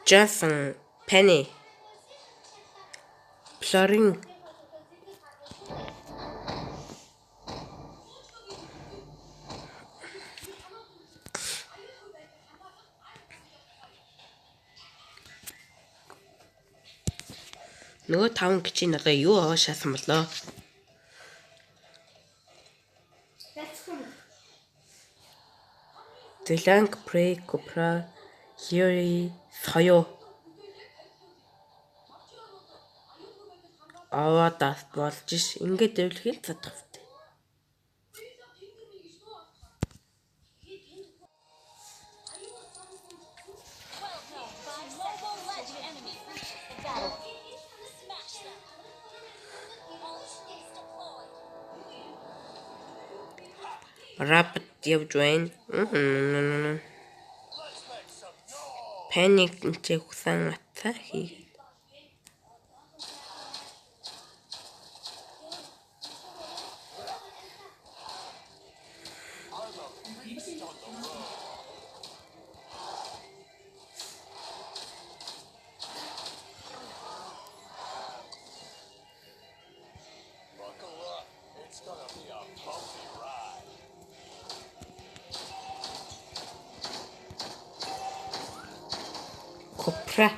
Johnson, Penny, Florin. Нөгөө 5 гिचийн надаа юу аваа шаасан болоо. Зеланг, Прей, Копра, Хьюри, Соё. Аваад болж ш. Ингээд дэвлэхэл задах. Rapid явж байна. Panic ч ухсан атаа хий. Копра.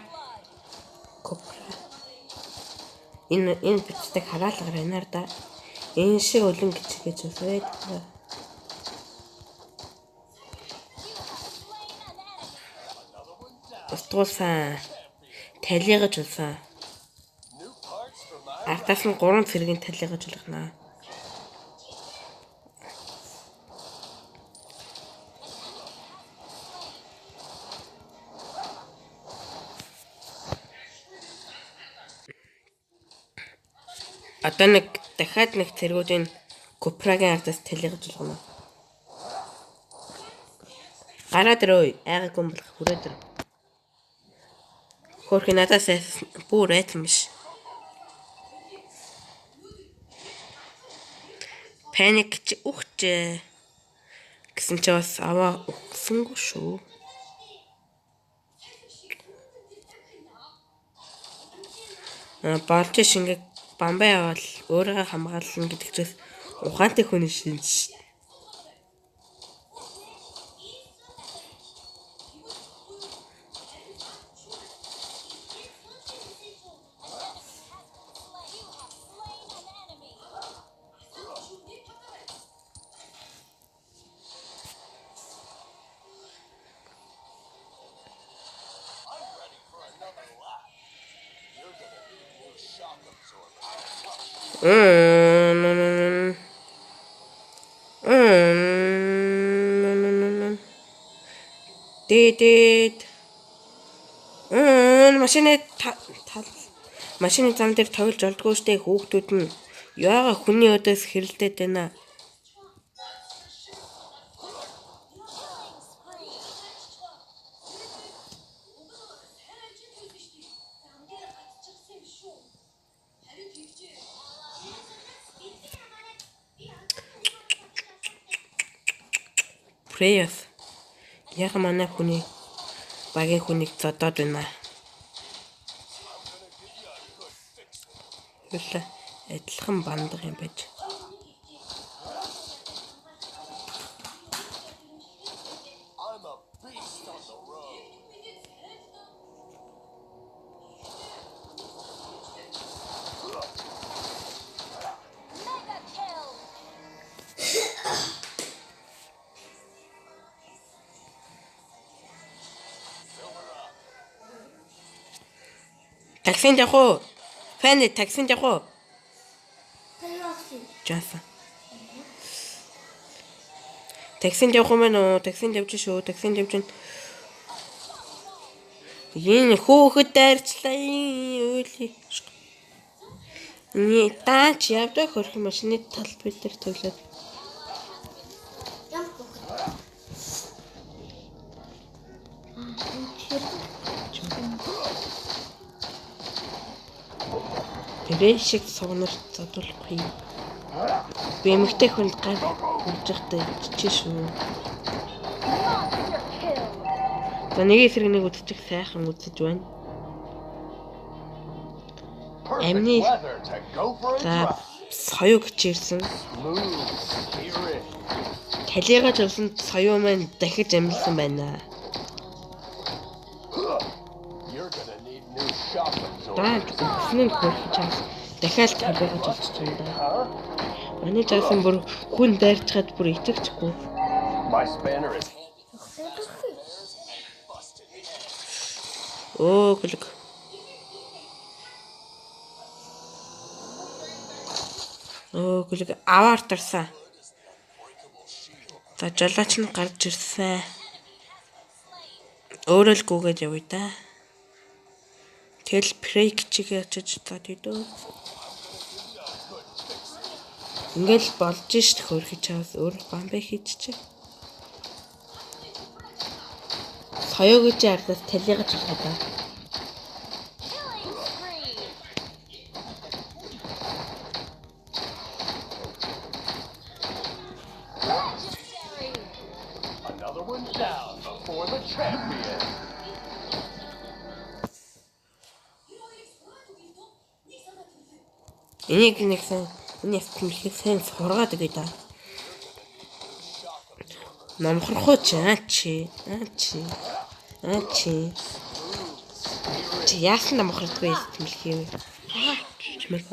Энэ бичдэг хараалгаар энаар да. Энэ шиг өлөн гэж үсвээд. Устгуулсан. Талигаж улсан. Артаас нь 3 цэргийн талигаж улгана. Одоо дахиад нэг цэргүүдийн Копрагийн ардаас талигаж улгана. Гараад ирөө. Айгаагүй юм болох хүрээд ир. Хөрх надаас бүр айтсан биш. Паник ч ухчээ. Гэсэн чи бас аваа ухсангүй шүү. Болж шингээ Бамбай авал өөрийгөө хамгаална гэдэгчээс ухаантай хүний шинж. Дэд. Машины зам дээр тоглож олдгоо штэ хүүхдүүд нь яага хүний өдөөс хэрэлдээд байна. Прейс. Яга манай хүний багийн хүнийг зодоод байна. Хөлөө адилхан бандах юм байж. Таксинд явах уу? Фэни таксинд явах уу? Жааса. Таксинд явах юм байна уу? Таксинд явж шүү. Таксинд явж байна. Энэ хөөхөд дайрчлаа. Үгүй. Ни таач явдаг хөрх машины талбай дээр төглөөд. Тэрэ шиг согнорт задуулахгүй. Би эмэгтэй хүнд гар хурж явахдаа иччихэ шүү. За нэг эсрэг нэг үдчих сайхан үдсэж байна. Амны за соёо гिचэрсэн. Талигаж явсан соёо маань дахиж амилсан байна. Даад үснэн хөрөх чаас дахиад талигаж авчих юм да. Манай жаасан бүр хүн дайрч хад бүр итгэхгүй. Оо гүлэг. Оо гүлэг аваар тарсан. За жолооч нь гарч ирсэн. Өөрөө л гүгээд явъя да. Тэл прейк чигээ очиж тадидөө. Ингээл болж шít хөрхий чаас өөр бамбэ хийчихэ. Соёо гэж ардаас талигаж байгаа да. Энийг нэгсэн энэ ястмлхийг сайн сургаад өгье да. Номхорхоо чи яасан номхордгүй ястмлхийг. Чимээ.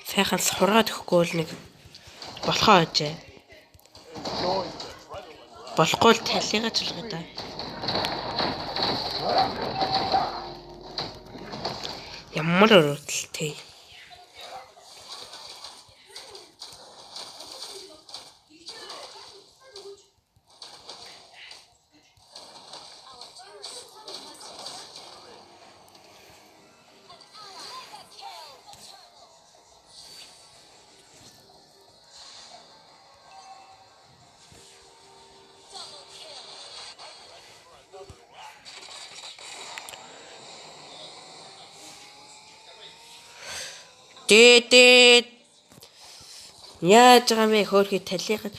Сайхан сургаад өгөхгүй л нэг болохоо ажээ. Болохгүй л талигаж болгоо да. Ямар өрөвдөлтэй. Дээд яаж байгаа мэ хөөрхий талигад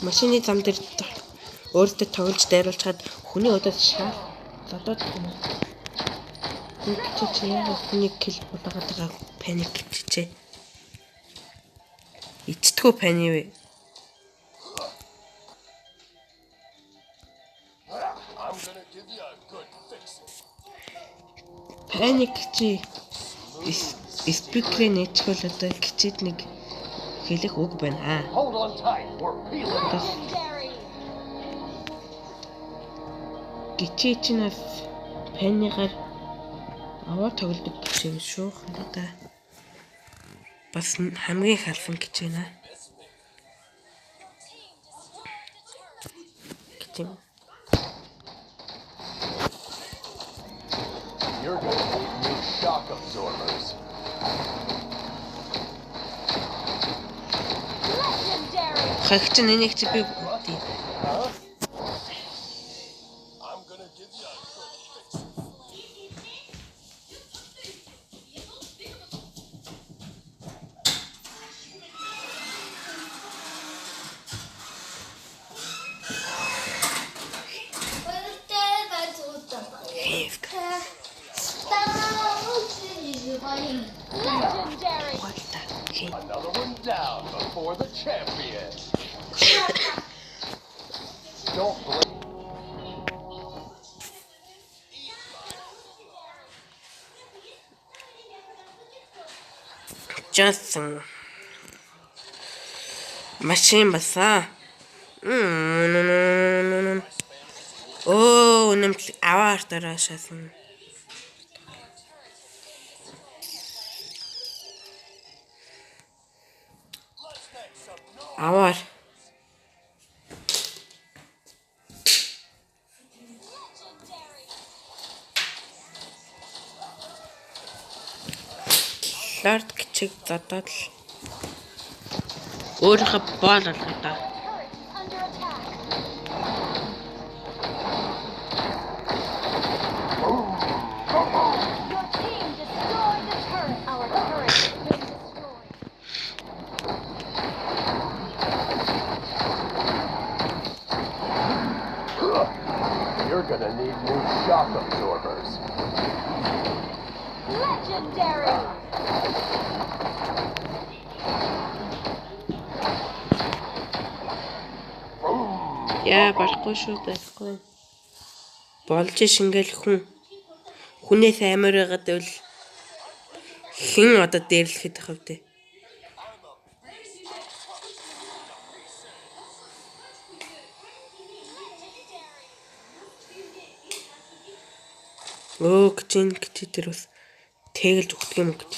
машины зам дээр өөртөө тоглож дайруулж хаад хүний өдөөс шаар задаад юм. Чи яагаад хүний кил болоод байгаа паник гэжээ. Ичтгүү пани вэ? Паник чи спикерээ нээчихвэл одоо гिचэд нэг хэлэх үг байна. Гिचээ чи нас панигаар аваа тоглодог гिचээ шүү. Одоо бас хамгийн халфан гिचээ наа. Гिचээ You're going to need new shock absorbers. Legendary. Хагч нэнийг чи би I'm going to give you a Legendary. another one down before the champion. Don't blame. Johnson. Машин баса. Оо, нэмт аваар тараашаасан. Аваар. Лорд гिचэг задаад л өөрийнхөө боол алгаа да. Under attack. Your team destroyed the turret. Our turret has been destroyed. shock absorbers. Legendary. Яа барахгүй шүү байхгүй. Болж шингээл хүнээс амар байгаад бол хэн одоо дээрлэхэд байх вэ? Кичэн тэр бас тэгэлж өгдөг юм гэж.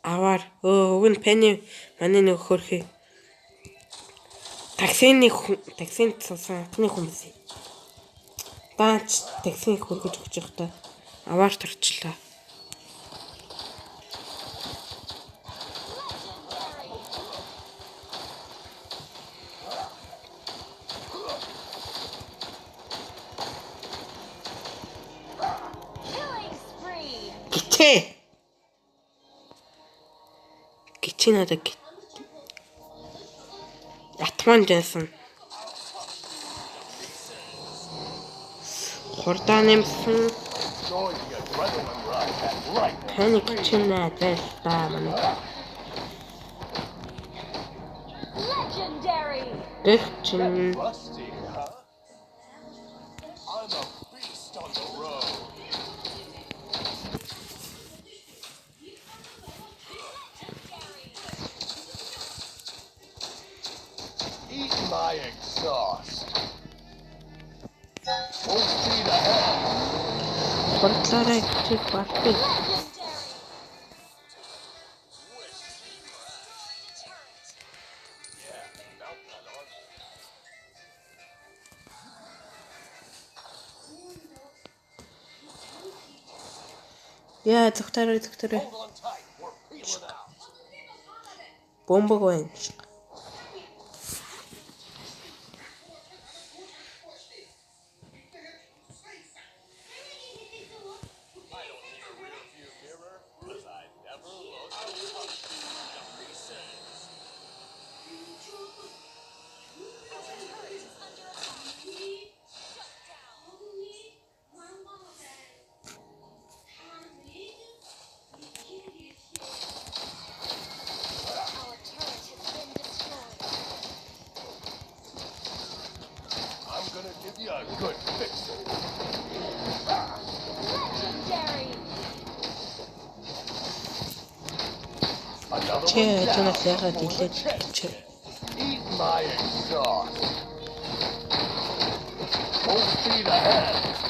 Аваар өг нь Пенни манай нэг хөрхий. Таксинд цусан атны хүмүүс. Даач таксиг хөргөж өгч явахдаа аваар тарчлаа. Гитээ надад Атман Дженсон хурдаа нэмсэн таны гитэнэ дэстаа мань гитэн Rusty, huh? I'm a beast on the road. Eat my exhaust. Full speed ahead. хурдлаараа гитэг бартай. Яа зөвхтөрөө Hold on tight. We're peeling out. бомбог байна. I don't need a rear view mirror because I never look up. I'm gonna give you a good fixing. Legendary. Another Че one чанаас down ягаад for the илээд check. чи Eat my exhaust. Full speed ahead.